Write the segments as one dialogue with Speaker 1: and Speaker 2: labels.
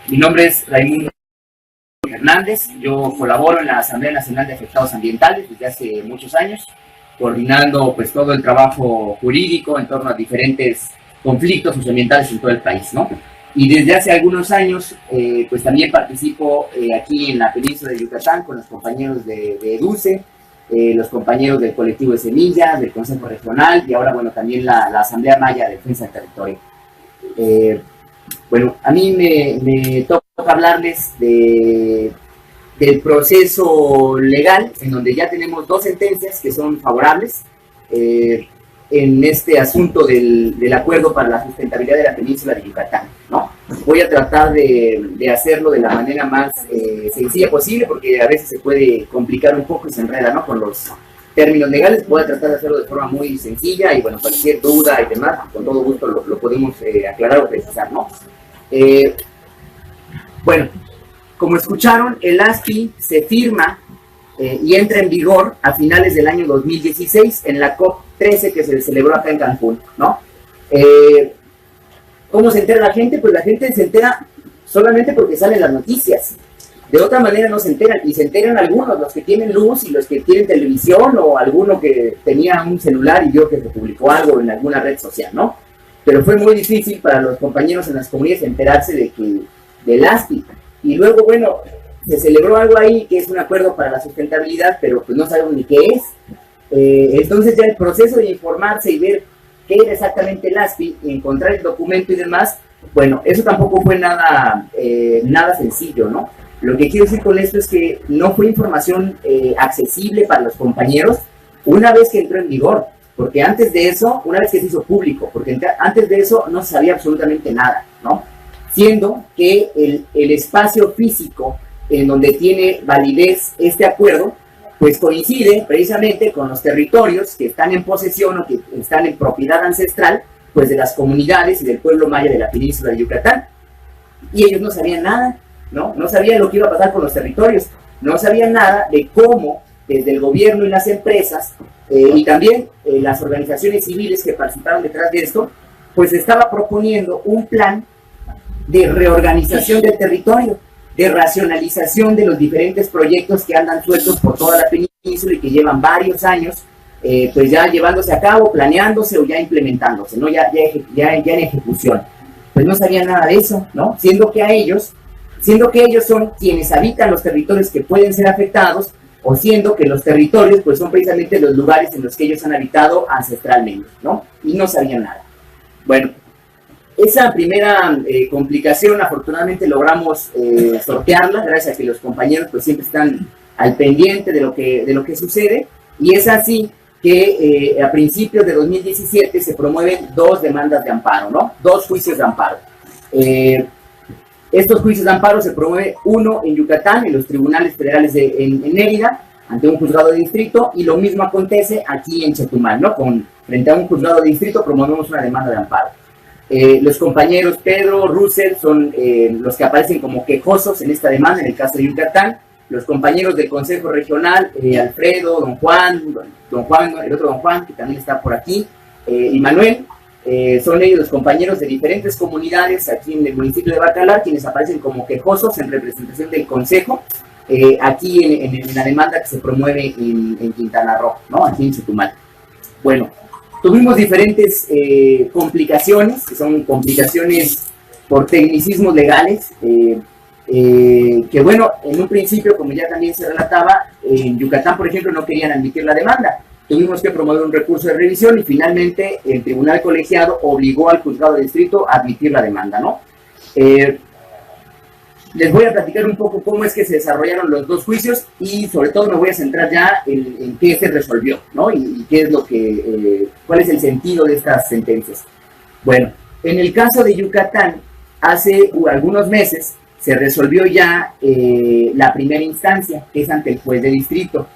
Speaker 1: Mi nombre es Raimundo Hernández, yo colaboro en la Asamblea Nacional de Afectados Ambientales desde hace muchos años, coordinando pues todo el trabajo jurídico en torno a diferentes conflictos socioambientales en todo el país, ¿no? Y desde hace algunos años pues también participo aquí en la península de Yucatán con los compañeros de EDUCE, los compañeros del colectivo de Semillas, del Consejo Regional y ahora bueno también la Asamblea Maya de Defensa del Territorio. Bueno, a mí me toca hablarles del proceso legal, en donde ya tenemos dos sentencias que son favorables en este asunto del acuerdo para la sustentabilidad de la península de Yucatán, ¿no? Voy a tratar de hacerlo de la manera más sencilla posible, porque a veces se puede complicar un poco y se enreda, ¿no?, con los términos legales. Voy a tratar de hacerlo de forma muy sencilla y, bueno, cualquier duda y demás, con todo gusto lo podemos aclarar o precisar, ¿no? Bueno, como escucharon, el ASPI se firma y entra en vigor a finales del año 2016 en la COP13 que se celebró acá en Cancún, ¿no? ¿Cómo se entera la gente? Pues la gente se entera solamente porque salen las noticias. De otra manera no se enteran, y se enteran algunos, los que tienen luz y los que tienen televisión, o alguno que tenía un celular y vio que se publicó algo en alguna red social, ¿no? Pero fue muy difícil para los compañeros en las comunidades enterarse del ASPI. Y luego, bueno, se celebró algo ahí que es un acuerdo para la sustentabilidad, pero pues no sabemos ni qué es. Entonces ya el proceso de informarse y ver qué era exactamente el ASPI, y encontrar el documento y demás, bueno, eso tampoco fue nada sencillo, ¿no? Lo que quiero decir con esto es que no fue información accesible para los compañeros una vez que entró en vigor, porque antes de eso, una vez que se hizo público, porque antes de eso no se sabía absolutamente nada, ¿no? Siendo que el espacio físico en donde tiene validez este acuerdo, pues coincide precisamente con los territorios que están en posesión o que están en propiedad ancestral, pues de las comunidades y del pueblo maya de la península de Yucatán. Y ellos no sabían nada, ¿no? No sabían lo que iba a pasar con los territorios, no sabían nada de cómo desde el gobierno y las empresas y también las organizaciones civiles que participaron detrás de esto, pues estaba proponiendo un plan de reorganización del territorio, de racionalización de los diferentes proyectos que andan sueltos por toda la península y que llevan varios años pues ya llevándose a cabo, planeándose o ya implementándose, ¿no? Ya en ejecución. Pues no sabían nada de eso, ¿no? Siendo que ellos son quienes habitan los territorios que pueden ser afectados, o siendo que los territorios pues son precisamente los lugares en los que ellos han habitado ancestralmente, ¿no? Y no sabían nada. Bueno, esa primera complicación afortunadamente logramos sortearla, gracias a que los compañeros pues siempre están al pendiente de lo que sucede, y es así que a principios de 2017 se promueven dos demandas de amparo, ¿no? Dos juicios de amparo. Estos juicios de amparo se promueve uno en Yucatán, en los tribunales federales en Mérida, ante un juzgado de distrito, y lo mismo acontece aquí en Chetumal, ¿no? Frente a un juzgado de distrito promovemos una demanda de amparo. Los compañeros Pedro, Russell son los que aparecen como quejosos en esta demanda, en el caso de Yucatán. Los compañeros del Consejo Regional, Alfredo, don Juan, el otro don Juan, que también está por aquí, y Manuel, son ellos los compañeros de diferentes comunidades aquí en el municipio de Bacalar, quienes aparecen como quejosos en representación del Consejo, aquí en la demanda que se promueve en Quintana Roo, ¿no? Aquí en Chetumal. Bueno, tuvimos diferentes complicaciones, que son complicaciones por tecnicismos legales, que bueno, en un principio, como ya también se relataba, en Yucatán, por ejemplo, no querían admitir la demanda. Tuvimos que promover un recurso de revisión y finalmente el tribunal colegiado obligó al juzgado de distrito a admitir la demanda, ¿no? Les voy a platicar un poco cómo es que se desarrollaron los dos juicios y sobre todo me voy a centrar ya en qué se resolvió, ¿no? Y qué es cuál es el sentido de estas sentencias. Bueno, en el caso de Yucatán, hace algunos meses se resolvió ya la primera instancia, que es ante el juez de distrito.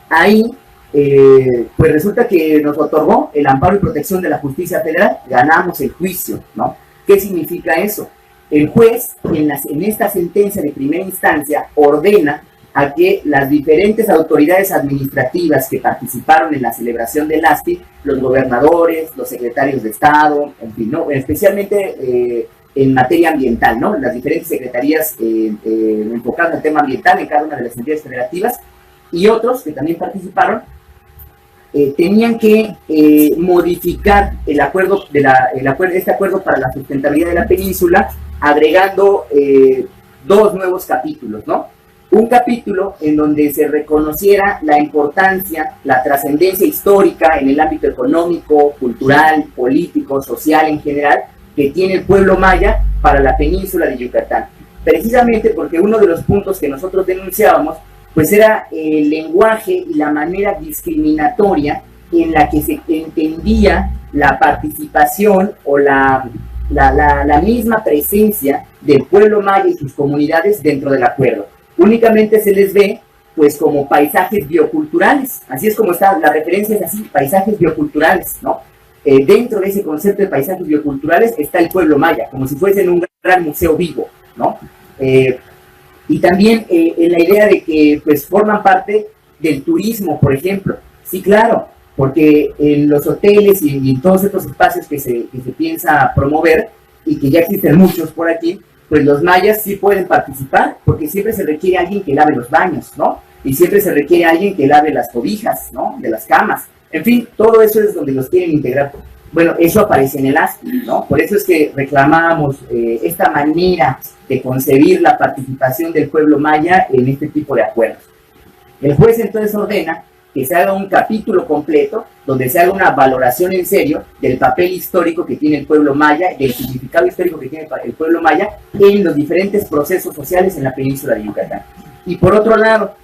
Speaker 1: Ahí, pues resulta que nos otorgó el amparo y protección de la justicia federal, ganamos el juicio, ¿no? ¿Qué significa eso? El juez, en esta sentencia de primera instancia, ordena a que las diferentes autoridades administrativas que participaron en la celebración del ASPI, los gobernadores, los secretarios de Estado, en fin, ¿no? Especialmente en materia ambiental, ¿no? Las diferentes secretarías enfocadas al tema ambiental en cada una de las entidades federativas, y otros que también participaron, tenían que modificar el acuerdo este acuerdo para la sustentabilidad de la península, agregando 2 nuevos capítulos, ¿no? Un capítulo en donde se reconociera la importancia, la trascendencia histórica en el ámbito económico, cultural, político, social en general, que tiene el pueblo maya para la península de Yucatán. Precisamente porque uno de los puntos que nosotros denunciábamos pues era el lenguaje y la manera discriminatoria en la que se entendía la participación o la misma presencia del pueblo maya y sus comunidades dentro del acuerdo. Únicamente se les ve pues como paisajes bioculturales, así es como está, la referencia es así, paisajes bioculturales, ¿no? Dentro de ese concepto de paisajes bioculturales está el pueblo maya, como si fuesen un gran museo vivo, ¿no? Y también en la idea de que pues forman parte del turismo, por ejemplo. Sí, claro, porque en los hoteles y en todos estos espacios que se piensa promover, y que ya existen muchos por aquí, pues los mayas sí pueden participar, porque siempre se requiere alguien que lave los baños, ¿no? Y siempre se requiere alguien que lave las cobijas, ¿no? De las camas. En fin, todo eso es donde los quieren integrar. Bueno, eso aparece en el ASPI, ¿no? Por eso es que reclamábamos esta manera de concebir la participación del pueblo maya en este tipo de acuerdos. El juez entonces ordena que se haga un capítulo completo donde se haga una valoración en serio del papel histórico que tiene el pueblo maya, del significado histórico que tiene el pueblo maya en los diferentes procesos sociales en la península de Yucatán. Y por otro lado,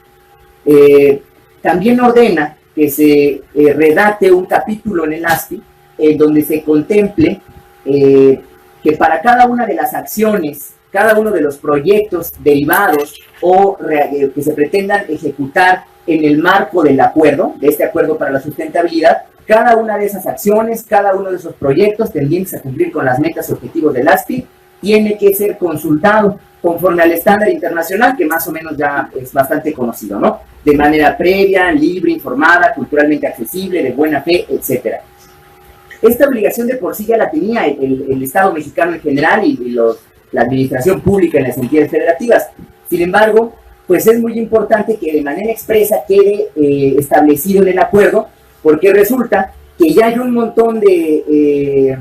Speaker 1: también ordena que se redacte un capítulo en el ASPI en donde se contemple que para cada una de las acciones, cada uno de los proyectos derivados o que se pretendan ejecutar en el marco del acuerdo, de este acuerdo para la sustentabilidad, cada una de esas acciones, cada uno de esos proyectos tendientes a cumplir con las metas y objetivos del ASPI, tiene que ser consultado conforme al estándar internacional, que más o menos ya es bastante conocido, ¿no? De manera previa, libre, informada, culturalmente accesible, de buena fe, etcétera. Esta obligación de por sí ya la tenía el Estado mexicano en general y la administración pública en las entidades federativas. Sin embargo, pues es muy importante que de manera expresa quede establecido en el acuerdo, porque resulta que ya hay un montón de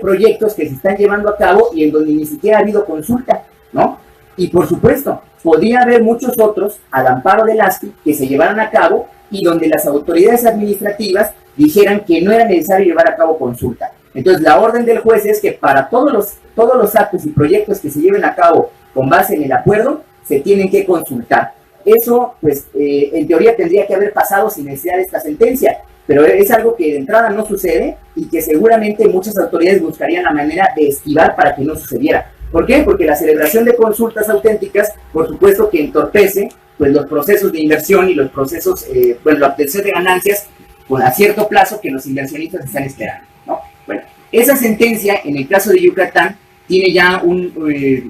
Speaker 1: proyectos que se están llevando a cabo y en donde ni siquiera ha habido consulta, ¿no? Y por supuesto, podría haber muchos otros al amparo del ASPI que se llevaran a cabo y donde las autoridades administrativas dijeran que no era necesario llevar a cabo consulta. Entonces, la orden del juez es que para todos los actos y proyectos que se lleven a cabo con base en el acuerdo, se tienen que consultar. Eso, pues, en teoría tendría que haber pasado sin necesidad de esta sentencia, pero es algo que de entrada no sucede y que seguramente muchas autoridades buscarían la manera de esquivar para que no sucediera. ¿Por qué? Porque la celebración de consultas auténticas, por supuesto que entorpece pues, los procesos de inversión y los procesos, la obtención de ganancias a cierto plazo que los inversionistas están esperando, ¿no? Bueno, esa sentencia, en el caso de Yucatán, tiene ya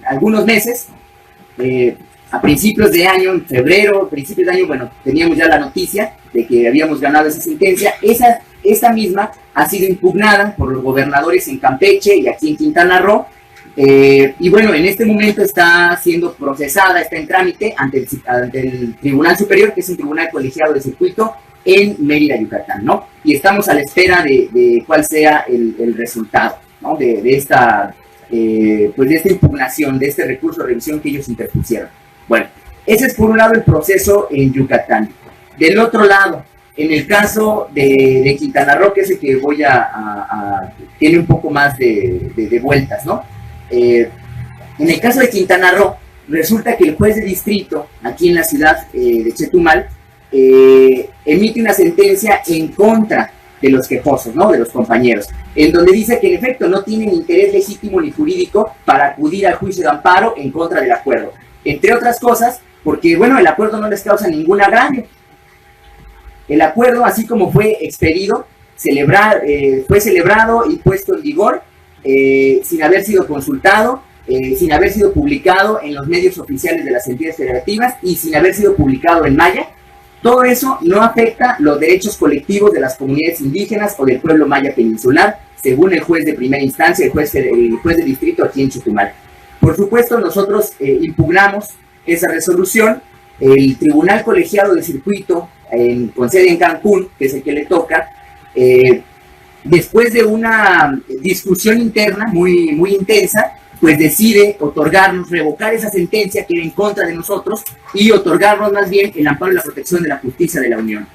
Speaker 1: algunos meses. A principios de año, en febrero, principios de año, bueno, teníamos ya la noticia de que habíamos ganado esa sentencia. Esta misma ha sido impugnada por los gobernadores en Campeche y aquí en Quintana Roo. Y bueno, en este momento está siendo procesada, está en trámite ante el Tribunal Superior, que es un tribunal colegiado de circuito en Mérida, Yucatán, ¿no? Y estamos a la espera de cuál sea el resultado, ¿no? de esta impugnación, de este recurso de revisión que ellos interpusieron. Bueno, ese es por un lado el proceso en Yucatán. Del otro lado, en el caso de Quintana Roo, que es el que voy tiene un poco más de vueltas, ¿no? En el caso de Quintana Roo, resulta que el juez de distrito, aquí en la ciudad de Chetumal, emite una sentencia en contra de los quejosos, ¿no? De los compañeros, en donde dice que en efecto no tienen interés legítimo ni jurídico para acudir al juicio de amparo en contra del acuerdo. Entre otras cosas, porque, bueno, el acuerdo no les causa ningún agravio. El acuerdo, así como fue expedido, fue celebrado y puesto en vigor sin haber sido consultado, sin haber sido publicado en los medios oficiales de las entidades federativas y sin haber sido publicado en maya. Todo eso no afecta los derechos colectivos de las comunidades indígenas o del pueblo maya peninsular, según el juez de primera instancia, el juez de distrito aquí en Chetumal. Por supuesto, nosotros impugnamos esa resolución. El Tribunal Colegiado de Circuito, con sede en Cancún, que es el que le toca, después de una discusión interna muy intensa, pues decide otorgarnos, revocar esa sentencia que era en contra de nosotros y otorgarnos más bien el amparo y la protección de la justicia de la Unión.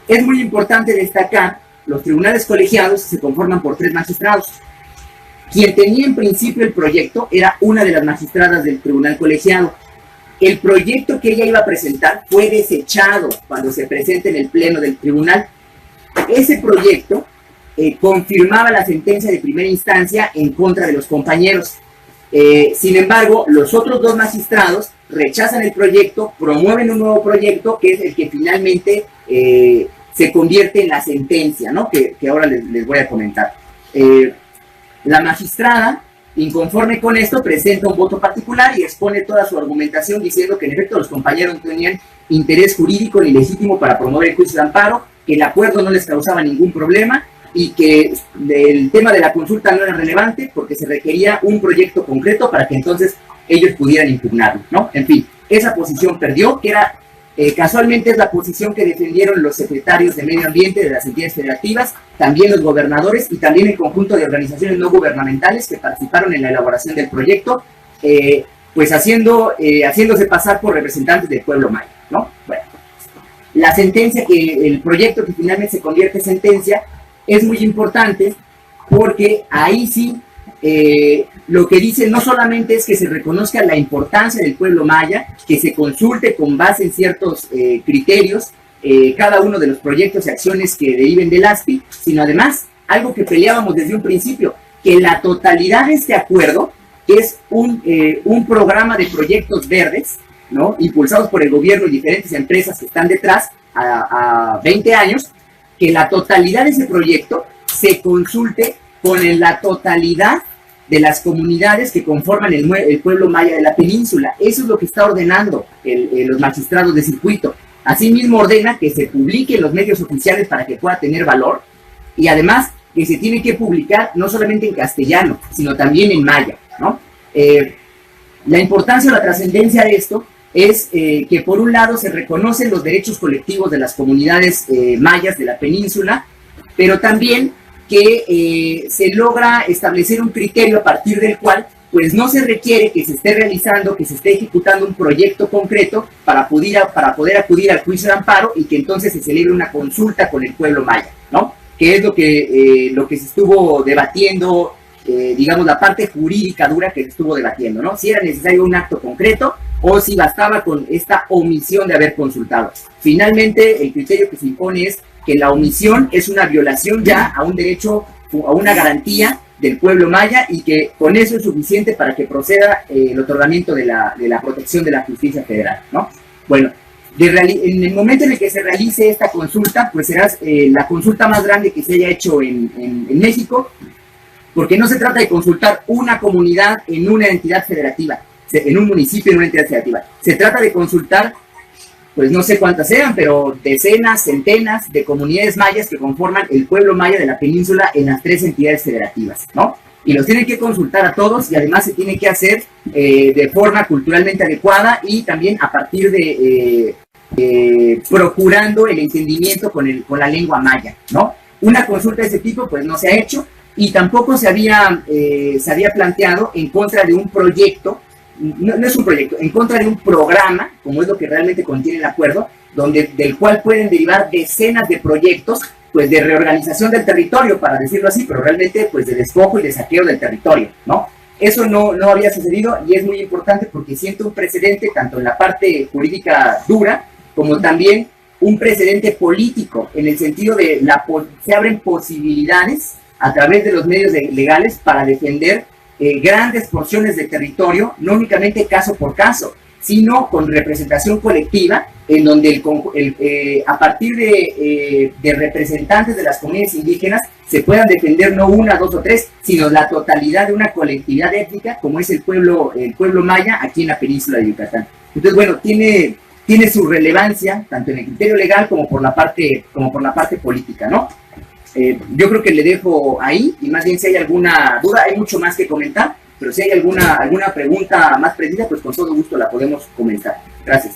Speaker 1: Es muy importante destacar, los tribunales colegiados se conforman por 3 magistrados. Quien tenía en principio el proyecto era una de las magistradas del tribunal colegiado. El proyecto que ella iba a presentar fue desechado cuando se presenta en el pleno del tribunal. Ese proyecto confirmaba la sentencia de primera instancia en contra de los compañeros. Sin embargo, los otros 2 magistrados rechazan el proyecto, promueven un nuevo proyecto que es el que finalmente se convierte en la sentencia, ¿no? que ahora les voy a comentar. La magistrada, inconforme con esto, presenta un voto particular y expone toda su argumentación diciendo que en efecto los compañeros no tenían interés jurídico ni legítimo para promover el juicio de amparo, que el acuerdo no les causaba ningún problema y que el tema de la consulta no era relevante porque se requería un proyecto concreto para que entonces ellos pudieran impugnarlo, ¿no? En fin, esa posición perdió, que era casualmente es la posición que defendieron los secretarios de Medio Ambiente de las entidades federativas, también los gobernadores y también el conjunto de organizaciones no gubernamentales que participaron en la elaboración del proyecto, pues haciéndose pasar por representantes del pueblo maya, ¿no? Bueno, la sentencia, el proyecto que finalmente se convierte en sentencia, es muy importante porque ahí sí lo que dice no solamente es que se reconozca la importancia del pueblo maya, que se consulte con base en ciertos criterios cada uno de los proyectos y acciones que deriven del ASPI, sino además algo que peleábamos desde un principio, que la totalidad de este acuerdo, que es un programa de proyectos verdes, ¿no? Impulsados por el gobierno y diferentes empresas que están detrás a 20 años, que la totalidad de ese proyecto se consulte con la totalidad de las comunidades que conforman el pueblo maya de la península. Eso es lo que está ordenando los magistrados de circuito. Asimismo ordena que se publique en los medios oficiales para que pueda tener valor y además que se tiene que publicar no solamente en castellano, sino también en maya, ¿no? La importancia o la trascendencia de esto es que por un lado se reconocen los derechos colectivos de las comunidades mayas de la península, pero también que se logra establecer un criterio a partir del cual pues no se requiere que se esté realizando, que se esté ejecutando un proyecto concreto para poder acudir al juicio de amparo y que entonces se celebre una consulta con el pueblo maya, ¿no? Que es lo que se estuvo debatiendo, digamos, la parte jurídica dura que se estuvo debatiendo, ¿no? Si era necesario un acto concreto o si bastaba con esta omisión de haber consultado. Finalmente, el criterio que se impone es que la omisión es una violación ya a un derecho, a una garantía del pueblo maya y que con eso es suficiente para que proceda el otorgamiento de la protección de la justicia federal, ¿no? Bueno, en el momento en el que se realice esta consulta, pues será la consulta más grande que se haya hecho en México, porque no se trata de consultar una comunidad en una entidad federativa, en un municipio en una entidad federativa. Se trata de consultar, pues no sé cuántas sean, pero decenas, centenas de comunidades mayas que conforman el pueblo maya de la península en las 3 entidades federativas, ¿no? Y los tienen que consultar a todos y además se tiene que hacer de forma culturalmente adecuada y también a partir de procurando el entendimiento con la lengua maya, ¿no? Una consulta de ese tipo pues no se ha hecho y tampoco se había planteado en contra de un proyecto. No es un proyecto, en contra de un programa, como es lo que realmente contiene el acuerdo, del cual pueden derivar decenas de proyectos, pues de reorganización del territorio, para decirlo así, pero realmente pues de despojo y de saqueo del territorio, ¿no? Eso no había sucedido y es muy importante porque siente un precedente tanto en la parte jurídica dura, como también un precedente político, en el sentido de se abren posibilidades a través de los medios legales para defender grandes porciones de territorio, no únicamente caso por caso, sino con representación colectiva, en donde a partir de representantes de las comunidades indígenas se puedan defender no una, dos o tres, sino la totalidad de una colectividad étnica, como es el pueblo maya aquí en la península de Yucatán. Entonces, bueno, tiene su relevancia, tanto en el criterio legal como por la parte política, ¿no? Yo creo que le dejo ahí, y más bien si hay alguna duda, hay mucho más que comentar, pero si hay alguna pregunta más precisa, pues con todo gusto la podemos comentar. Gracias.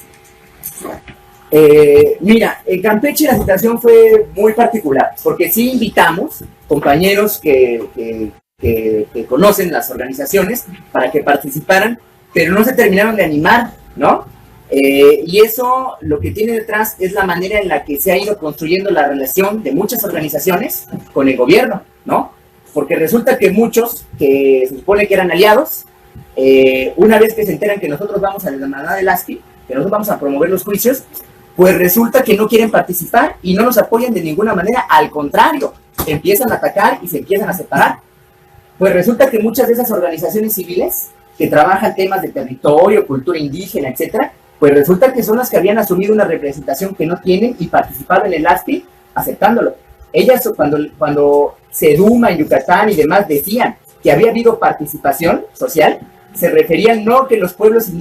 Speaker 1: Mira, en Campeche la situación fue muy particular, porque sí invitamos compañeros que conocen las organizaciones para que participaran, pero no se terminaron de animar, ¿no? Y eso lo que tiene detrás es la manera en la que se ha ido construyendo la relación de muchas organizaciones con el gobierno, ¿no? Porque resulta que muchos que se supone que eran aliados, una vez que se enteran que nosotros vamos a la demanda del ASPI, que nosotros vamos a promover los juicios, pues resulta que no quieren participar y no nos apoyan de ninguna manera, al contrario, empiezan a atacar y se empiezan a separar. Pues resulta que muchas de esas organizaciones civiles que trabajan temas de territorio, cultura indígena, etcétera, pues resulta que son las que habían asumido una representación que no tienen y participaron en el ASPI aceptándolo. Ellas cuando Seduma en Yucatán y demás decían que había habido participación social, se referían no que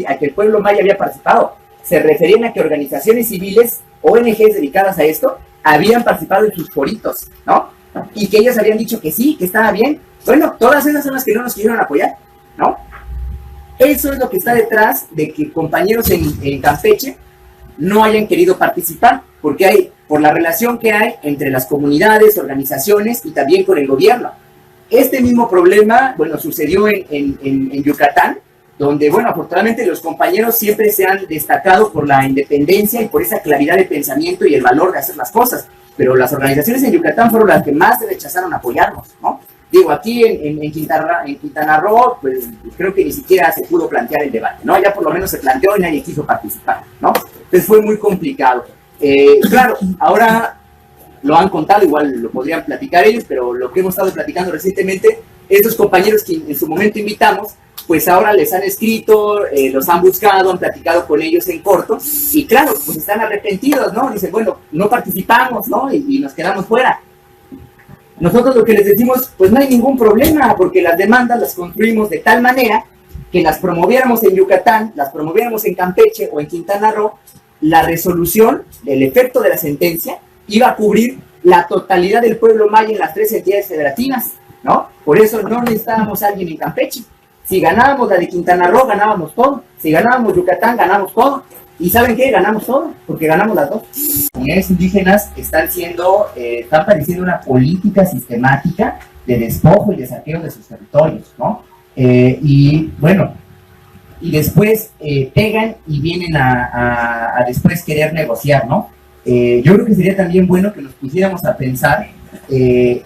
Speaker 1: a que el pueblo maya había participado, se referían a que organizaciones civiles, ONGs dedicadas a esto, habían participado en sus foritos, ¿no? Y que ellas habían dicho que sí, que estaba bien. Bueno, todas esas son las que no nos quisieron apoyar, ¿no? Eso es lo que está detrás de que compañeros en Campeche no hayan querido participar, porque por la relación que hay entre las comunidades, organizaciones y también con el gobierno. Este mismo problema, bueno, sucedió en Yucatán, donde, bueno, afortunadamente los compañeros siempre se han destacado por la independencia y por esa claridad de pensamiento y el valor de hacer las cosas, pero las organizaciones en Yucatán fueron las que más rechazaron apoyarnos, ¿no? Digo, aquí en Quintana Roo, pues creo que ni siquiera se pudo plantear el debate, ¿no? Ya por lo menos se planteó y nadie quiso participar, ¿no? Entonces fue muy complicado. Claro, ahora lo han contado, igual lo podrían platicar ellos, pero lo que hemos estado platicando recientemente, estos compañeros que en su momento invitamos, pues ahora les han escrito, los han buscado, han platicado con ellos en corto, y claro, pues están arrepentidos, ¿no? Dicen, bueno, no participamos, ¿no? Y nos quedamos fuera. Nosotros lo que les decimos, pues no hay ningún problema, porque las demandas las construimos de tal manera que las promoviéramos en Yucatán, las promoviéramos en Campeche o en Quintana Roo, la resolución, el efecto de la sentencia, iba a cubrir la totalidad del pueblo maya en las 3 entidades federativas, ¿no? Por eso no necesitábamos a alguien en Campeche. Si ganábamos la de Quintana Roo, ganábamos todo. Si ganábamos Yucatán, ganamos todo. ¿Y saben qué? Ganamos todo, porque ganamos las dos. Las comunidades indígenas están padeciendo una política sistemática de despojo y de saqueo de sus territorios, ¿no? Y bueno, y después pegan y vienen a después querer negociar, ¿no? Yo creo que sería también bueno que nos pusiéramos a pensar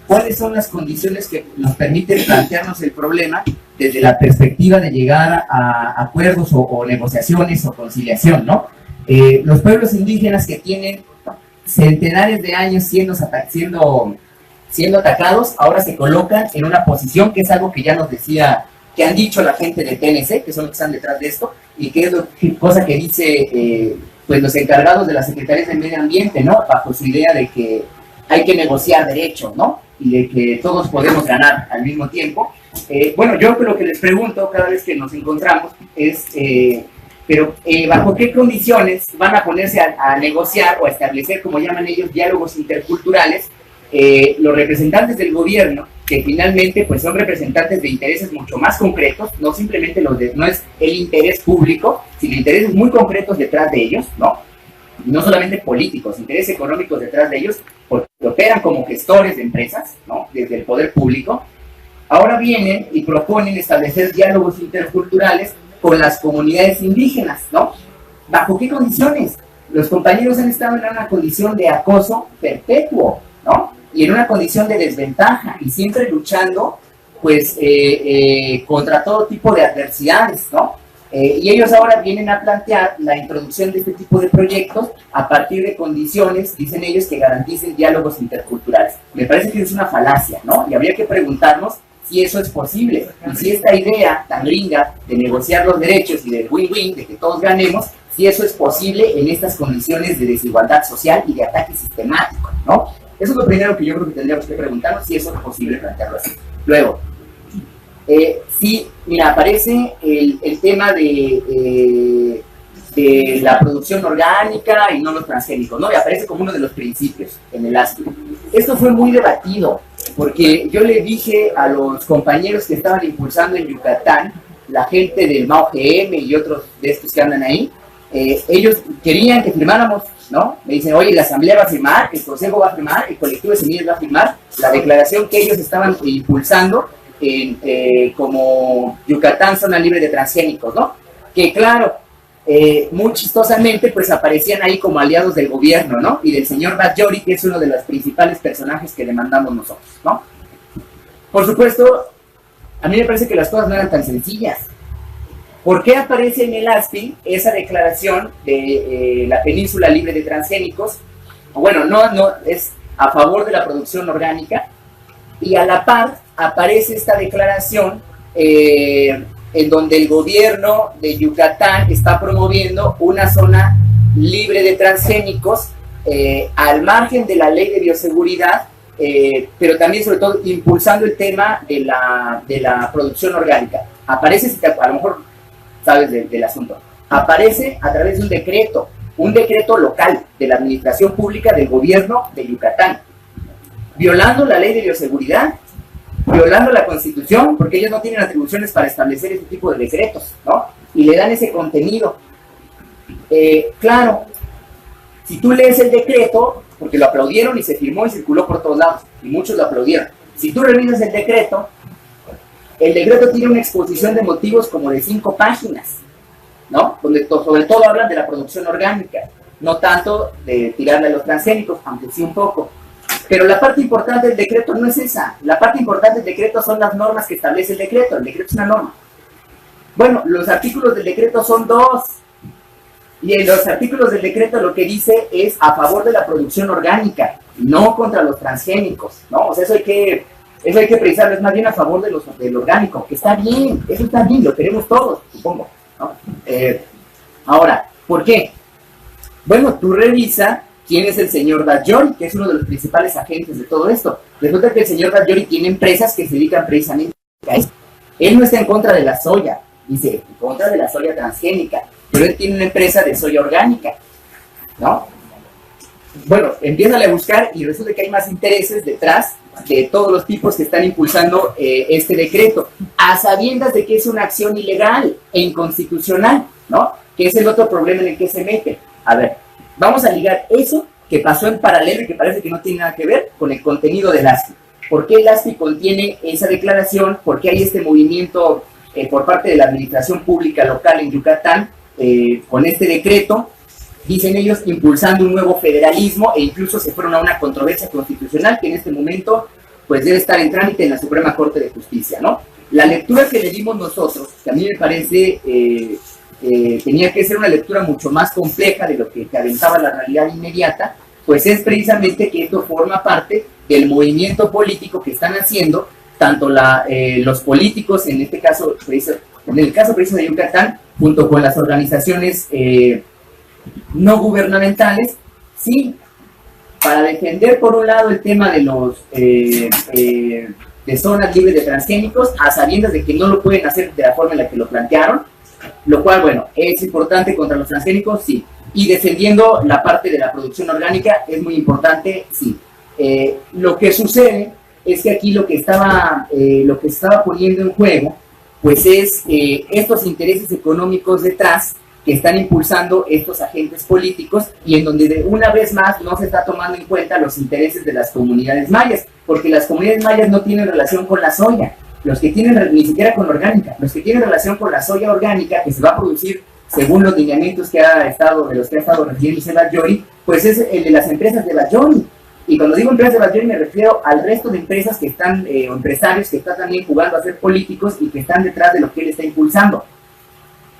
Speaker 1: cuáles son las condiciones que nos permiten plantearnos el problema desde la perspectiva de llegar a acuerdos o negociaciones o conciliación, ¿no? Los pueblos indígenas que tienen centenares de años siendo atacados, ahora se colocan en una posición que es algo que ya nos decía, que han dicho la gente de TNC, que son los que están detrás de esto, y que es cosa que dice pues los encargados de la Secretaría del Medio Ambiente, ¿no? Bajo su idea de que hay que negociar derechos, ¿no? Y de que todos podemos ganar al mismo tiempo. Bueno, yo lo que les pregunto cada vez que nos encontramos es, pero ¿bajo qué condiciones van a ponerse a negociar o a establecer, como llaman ellos, diálogos interculturales, los representantes del gobierno, que finalmente pues son representantes de intereses mucho más concretos, no simplemente no es el interés público, sino intereses muy concretos detrás de ellos, ¿no? No solamente políticos, intereses económicos detrás de ellos, porque operan como gestores de empresas, ¿no? Desde el poder público. Ahora vienen y proponen establecer diálogos interculturales con las comunidades indígenas, ¿no? ¿Bajo qué condiciones? Los compañeros han estado en una condición de acoso perpetuo, ¿no? Y en una condición de desventaja, y siempre luchando, pues, contra todo tipo de adversidades, ¿no? Y ellos ahora vienen a plantear la introducción de este tipo de proyectos a partir de condiciones, dicen ellos, que garanticen diálogos interculturales. Me parece que es una falacia, ¿no? Y habría que preguntarnos si eso es posible, y si esta idea tan gringa de negociar los derechos y del win-win, de que todos ganemos, si eso es posible en estas condiciones de desigualdad social y de ataque sistemático, ¿no? Eso es lo primero que yo creo que tendríamos que preguntarnos, si eso es posible plantearlo así. Luego, sí, mira, aparece el tema de la producción orgánica y no los transgénicos, ¿no? Y aparece como uno de los principios en el ASPI. esto fue muy debatido, porque yo le dije a los compañeros que estaban impulsando en Yucatán, la gente del MAO GM y otros de estos que andan ahí, ellos querían que firmáramos, ¿no? Me dicen, oye, la asamblea va a firmar, el consejo va a firmar, el colectivo de semillas va a firmar la declaración que ellos estaban impulsando como Yucatán zona libre de transgénicos, ¿no? Que claro, muy chistosamente pues aparecían ahí como aliados del gobierno, ¿no? Y del señor Batllori, que es uno de los principales personajes que demandamos nosotros, ¿no? Por supuesto, a mí me parece que las cosas no eran tan sencillas. ¿Por qué aparece en el ASPI esa declaración de la península libre de transgénicos? Bueno, no es a favor de la producción orgánica, y a la par aparece esta declaración en donde el gobierno de Yucatán está promoviendo una zona libre de transgénicos al margen de la ley de bioseguridad, pero también sobre todo impulsando el tema de la producción orgánica. Aparece, a lo mejor sabes del asunto, aparece a través de un decreto local de la administración pública del gobierno de Yucatán, violando la ley de bioseguridad, violando la Constitución, porque ellos no tienen atribuciones para establecer ese tipo de decretos, ¿no? Y le dan ese contenido. Claro, si tú lees el decreto, porque lo aplaudieron y se firmó y circuló por todos lados, y muchos lo aplaudieron. Si tú revisas el decreto tiene una exposición de motivos como de 5 páginas, ¿no? Donde sobre todo hablan de la producción orgánica, no tanto de tirarle a los transgénicos, aunque sí un poco. Pero la parte importante del decreto no es esa. La parte importante del decreto son las normas que establece el decreto. El decreto es una norma. Bueno, los artículos del decreto son 2. Y en los artículos del decreto lo que dice es a favor de la producción orgánica, no contra los transgénicos, ¿no? O sea, eso hay que precisarlo, es más bien a favor del orgánico, que está bien, eso está bien, lo queremos todos, supongo, ¿no? Ahora, ¿por qué? Bueno, tú revisa quién es el señor Batllori, que es uno de los principales agentes de todo esto. Resulta que el señor Batllori tiene empresas que se dedican precisamente a esto. Él no está en contra de la soya, dice, en contra de la soya transgénica, pero él tiene una empresa de soya orgánica, ¿no? Bueno, empiezan a buscar y resulta que hay más intereses detrás de todos los tipos que están impulsando este decreto, a sabiendas de que es una acción ilegal e inconstitucional, ¿no? Que es el otro problema en el que se mete. A ver, vamos a ligar eso que pasó en paralelo y que parece que no tiene nada que ver con el contenido del ASPI. ¿Por qué el ASPI contiene esa declaración? ¿Por qué hay este movimiento por parte de la administración pública local en Yucatán con este decreto? Dicen ellos, impulsando un nuevo federalismo, e incluso se fueron a una controversia constitucional que en este momento pues debe estar en trámite en la Suprema Corte de Justicia, ¿no? La lectura que le dimos nosotros, que a mí me parece tenía que ser una lectura mucho más compleja de lo que aventaba la realidad inmediata, pues es precisamente que esto forma parte del movimiento político que están haciendo tanto los políticos, en este caso, en el caso preciso de Yucatán, junto con las organizaciones no gubernamentales, sí, para defender por un lado el tema de los de zonas libres de transgénicos, a sabiendas de que no lo pueden hacer de la forma en la que lo plantearon, lo cual, bueno, es importante contra los transgénicos, sí, y defendiendo la parte de la producción orgánica es muy importante, sí. Lo que sucede es que aquí lo que estaba poniendo en juego, pues es estos intereses económicos detrás que están impulsando estos agentes políticos y en donde de una vez más no se está tomando en cuenta los intereses de las comunidades mayas, porque las comunidades mayas no tienen relación con la soya, los que tienen ni siquiera con la orgánica, los que tienen relación con la soya orgánica que se va a producir según los lineamientos de los que ha estado refiriéndose Batllori, pues es el de las empresas de Batllori. Y cuando digo empresas de Batllori me refiero al resto de empresas que están, o empresarios que están también jugando a ser políticos y que están detrás de lo que él está impulsando.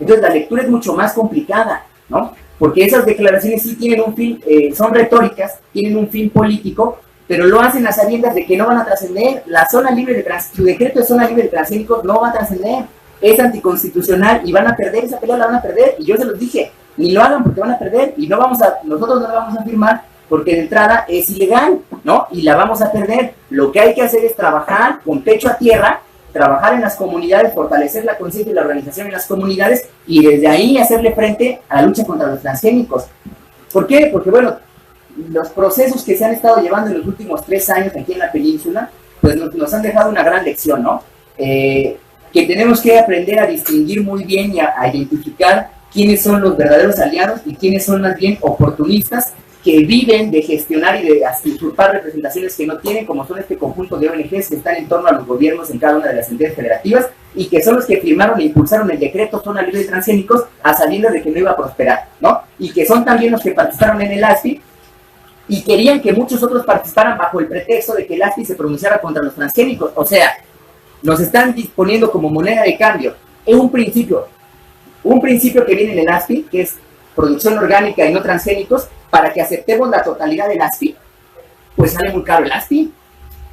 Speaker 1: Entonces la lectura es mucho más complicada, ¿no? Porque esas declaraciones sí tienen un fin, son retóricas, tienen un fin político, pero lo hacen a sabiendas de que no van a trascender. Su decreto de zona libre de transgénicos no va a trascender, es anticonstitucional y van a perder, esa pelea la van a perder, y yo se los dije, ni lo hagan porque van a perder, y nosotros no la vamos a firmar porque de entrada es ilegal, ¿no? Y la vamos a perder. Lo que hay que hacer es trabajar con pecho a tierra, trabajar en las comunidades, fortalecer la conciencia y la organización en las comunidades y desde ahí hacerle frente a la lucha contra los transgénicos. ¿Por qué? Porque, bueno, los procesos que se han estado llevando en los últimos 3 años aquí en la península, pues nos han dejado una gran lección, ¿no? Que tenemos que aprender a distinguir muy bien y a identificar quiénes son los verdaderos aliados y quiénes son más bien oportunistas que viven de gestionar y de usurpar representaciones que no tienen, como son este conjunto de ONGs que están en torno a los gobiernos en cada una de las entidades federativas y que son los que firmaron e impulsaron el decreto Zona Libre de Transgénicos a sabiendas de que no iba a prosperar, ¿no? Y que son también los que participaron en el ASFI y querían que muchos otros participaran bajo el pretexto de que el ASFI se pronunciara contra los transgénicos. O sea, nos están disponiendo como moneda de cambio en un principio que viene en el ASFI, que es producción orgánica y no transgénicos, para que aceptemos la totalidad del ASFI. Pues sale muy caro el ASFI.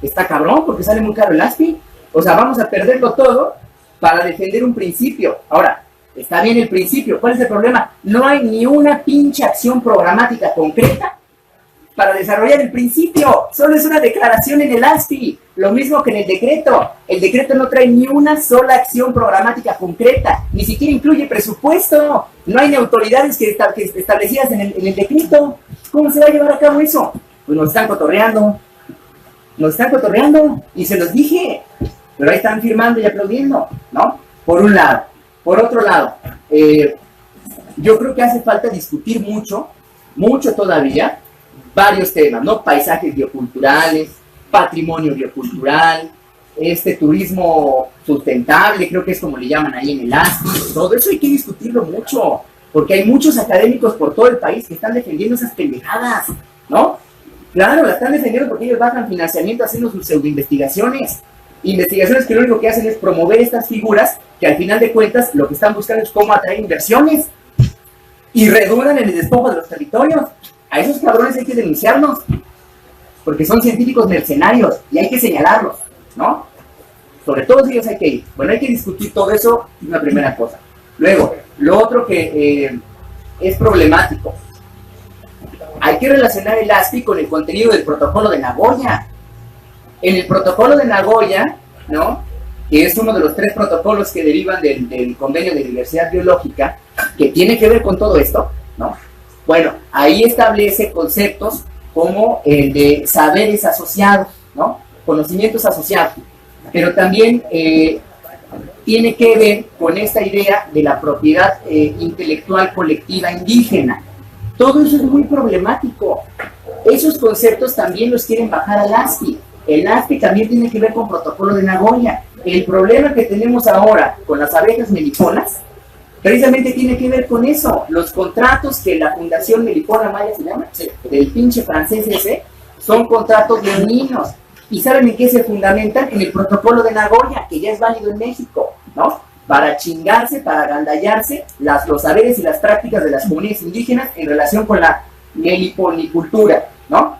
Speaker 1: Está cabrón porque sale muy caro el ASFI. O sea, vamos a perderlo todo para defender un principio. Ahora, está bien el principio. ¿Cuál es el problema? No hay ni una pinche acción programática concreta para desarrollar el principio. Solo es una declaración en el ASFI. Lo mismo que en el decreto. El decreto no trae ni una sola acción programática concreta. Ni siquiera incluye presupuesto. No hay ni autoridades que establecidas en el decreto. ¿Cómo se va a llevar a cabo eso? Pues nos están cotorreando. Y se los dije. Pero ahí están firmando y aplaudiendo, ¿no? Por un lado. Por otro lado, yo creo que hace falta discutir mucho todavía, varios temas, ¿no? Paisajes bioculturales, patrimonio biocultural, turismo sustentable, creo que es como le llaman ahí en el ASFI. Todo eso hay que discutirlo mucho, porque hay muchos académicos por todo el país que están defendiendo esas pendejadas, ¿no? Claro, las están defendiendo porque ellos bajan financiamiento haciendo sus pseudoinvestigaciones. Investigaciones que lo único que hacen es promover estas figuras que al final de cuentas lo que están buscando es cómo atraer inversiones y redundan en el despojo de los territorios. A esos cabrones hay que denunciarlos porque son científicos mercenarios y hay que señalarlos, ¿no? Sobre todos ellos hay que ir. Bueno, hay que discutir todo eso, es una primera cosa. Luego, lo otro que es problemático, hay que relacionar el ASFI con el contenido del protocolo de Nagoya. En el protocolo de Nagoya, ¿no?, que es uno de los 3 protocolos que derivan del convenio de diversidad biológica, que tiene que ver con todo esto, ¿no? Bueno, ahí establece conceptos como el de saberes asociados, ¿no?, conocimientos asociados, pero también tiene que ver con esta idea de la propiedad intelectual colectiva indígena. Todo eso es muy problemático. Esos conceptos también los quieren bajar al ASFI. El ASFI también tiene que ver con protocolo de Nagoya. El problema que tenemos ahora con las abejas meliponas precisamente tiene que ver con eso. Los contratos que la Fundación Melipona Maya se llama, del pinche francés ese, son contratos leoninos. ¿Y saben en qué se fundamentan? En el protocolo de Nagoya, que ya es válido en México, ¿no? Para chingarse, para agandallarse los saberes y las prácticas de las comunidades indígenas en relación con la meliponicultura, ¿no?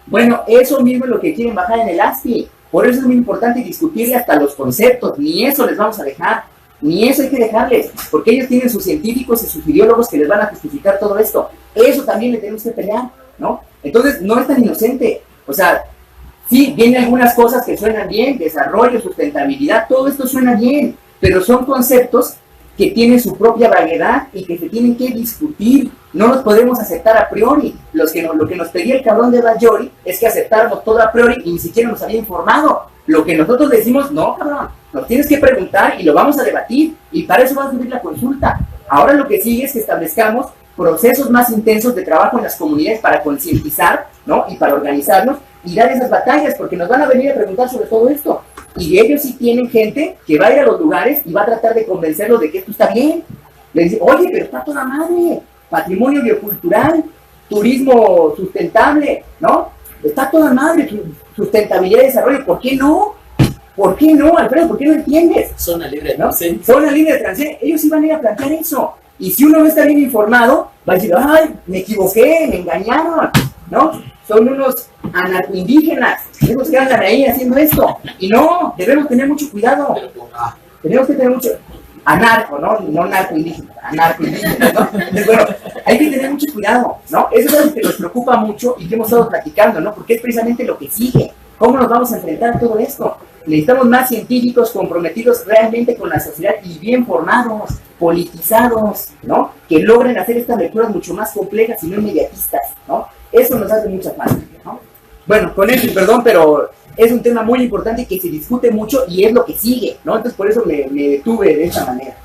Speaker 1: Bueno, eso mismo es lo que quieren bajar en el ASFI. Por eso es muy importante discutirle hasta los conceptos. Ni eso les vamos a dejar. Ni eso hay que dejarles. Porque ellos tienen sus científicos y sus ideólogos que les van a justificar todo esto. Eso también le tenemos que pelear, ¿no? Entonces, no es tan inocente. O sea, sí, vienen algunas cosas que suenan bien. Desarrollo, sustentabilidad, todo esto suena bien. Pero son conceptos que tienen su propia vaguedad y que se tienen que discutir. No los podemos aceptar a priori. Lo que nos pedía el cabrón de Bajori es que aceptáramos todo a priori y ni siquiera nos había informado. Lo que nosotros decimos, no, cabrón, nos tienes que preguntar y lo vamos a debatir. Y para eso va a subir la consulta. Ahora lo que sigue es que establezcamos procesos más intensos de trabajo en las comunidades para concientizar, ¿no?, y para organizarnos y dar esas batallas, porque nos van a venir a preguntar sobre todo esto. Y ellos sí tienen gente que va a ir a los lugares y va a tratar de convencerlos de que esto está bien. Le dicen, oye, pero está toda madre. Patrimonio biocultural, turismo sustentable, ¿no? Está toda madre, sustentabilidad y desarrollo. ¿Por qué no? ¿Por qué no, Alfredo? ¿Por qué no entiendes?
Speaker 2: Zona libre de transgénicos.
Speaker 1: Zona libre de transgénicos. Ellos iban a ir a plantear eso. Y si uno no está bien informado, va a decir, ay, me equivoqué, me engañaron, ¿no? Son unos anarcoindígenas, esos que andan ahí haciendo esto. Y no, debemos tener mucho cuidado. Tenemos que tener mucho... Anarco, ¿no? No narcoindígena, anarcoindígena, ¿no? Entonces, bueno, hay que tener mucho cuidado, ¿no? Eso es algo que nos preocupa mucho y que hemos estado platicando, ¿no? Porque es precisamente lo que sigue. ¿Cómo nos vamos a enfrentar a todo esto? Necesitamos más científicos comprometidos realmente con la sociedad y bien formados. politizados, ¿no? Que logren hacer estas lecturas mucho más complejas y no inmediatistas, ¿no? Eso nos hace mucha falta, ¿no? Bueno, con eso, perdón, pero es un tema muy importante que se discute mucho y es lo que sigue, ¿no? Entonces por eso me detuve de esta manera.